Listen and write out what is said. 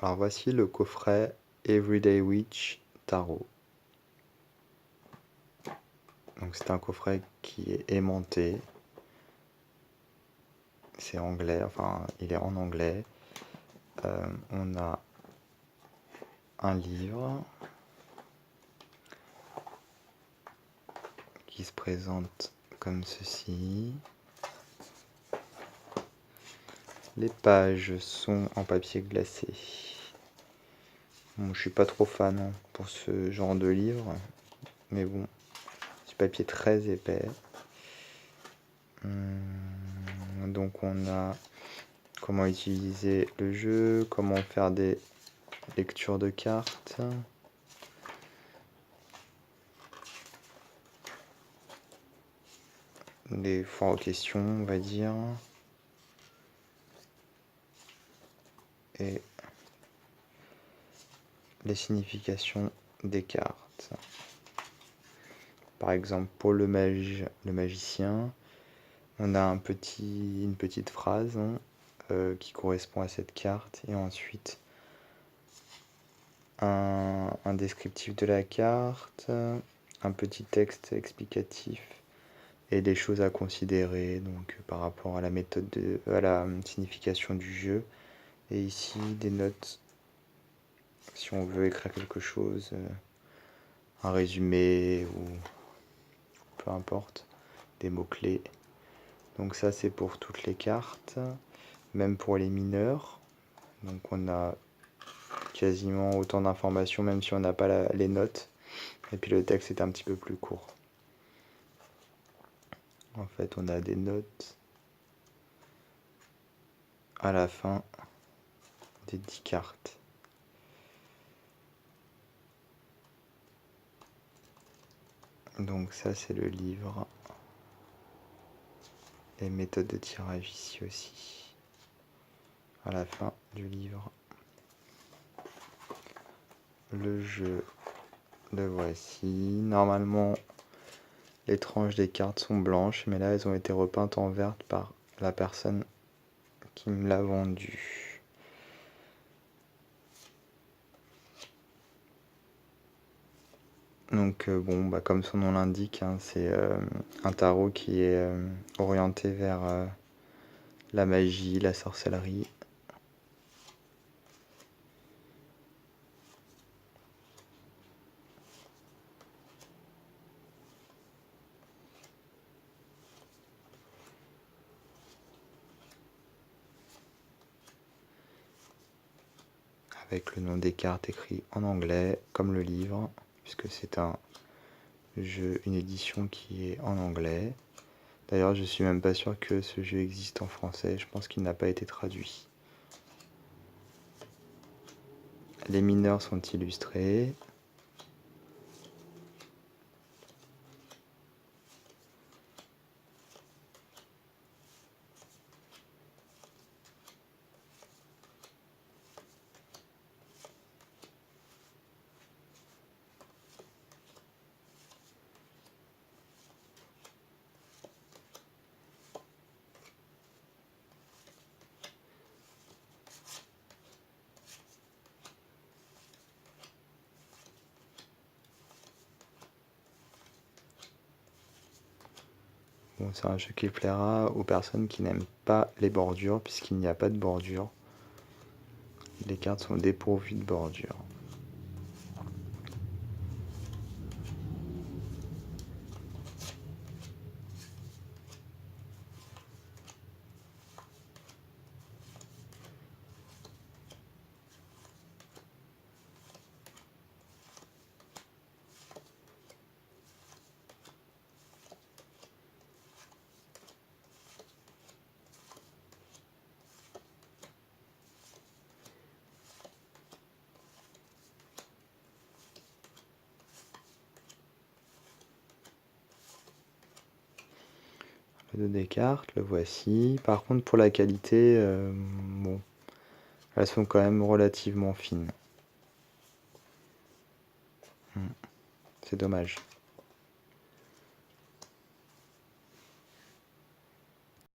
Alors voici le coffret Everyday Witch Tarot. Donc c'est un coffret qui est aimanté. C'est anglais, enfin il est en anglais. On a un livre qui se présente comme ceci. Les pages sont en papier glacé. Bon, je suis pas trop fan pour ce genre de livre, mais bon, c'est du papier très épais. Donc on a comment utiliser le jeu, comment faire des lectures de cartes. Des foires aux questions, on va dire. Et les significations des cartes. Par exemple, pour le magicien, on a une petite phrase qui correspond à cette carte. Et ensuite, un descriptif de la carte, un petit texte explicatif et des choses à considérer donc par rapport à la méthode à la signification du jeu. Et ici, des notes si on veut écrire quelque chose, un résumé ou peu importe, des mots-clés. Donc ça c'est pour toutes les cartes, même pour les mineurs. Donc on a quasiment autant d'informations même si on n'a pas les notes. Et puis le texte est un petit peu plus court. En fait on a des notes à la fin des 10 cartes. Donc ça c'est le livre. Et méthode de tirage ici aussi. À la fin du livre. Le jeu, le voici. Normalement, les tranches des cartes sont blanches, mais là, elles ont été repeintes en verte par la personne qui me l'a vendu. Donc, bon, bah, comme son nom l'indique, c'est un tarot qui est orienté vers la magie, la sorcellerie. Avec le nom des cartes écrit en anglais, comme le livre, puisque c'est un jeu, une édition qui est en anglais. D'ailleurs, je suis même pas sûr que ce jeu existe en français, je pense qu'il n'a pas été traduit. Les mineurs sont illustrés. Bon, c'est un jeu qui plaira aux personnes qui n'aiment pas les bordures, puisqu'il n'y a pas de bordure. Les cartes sont dépourvues de bordure. Le dos des cartes, le voici. Par contre, pour la qualité, bon, elles sont quand même relativement fines. C'est dommage.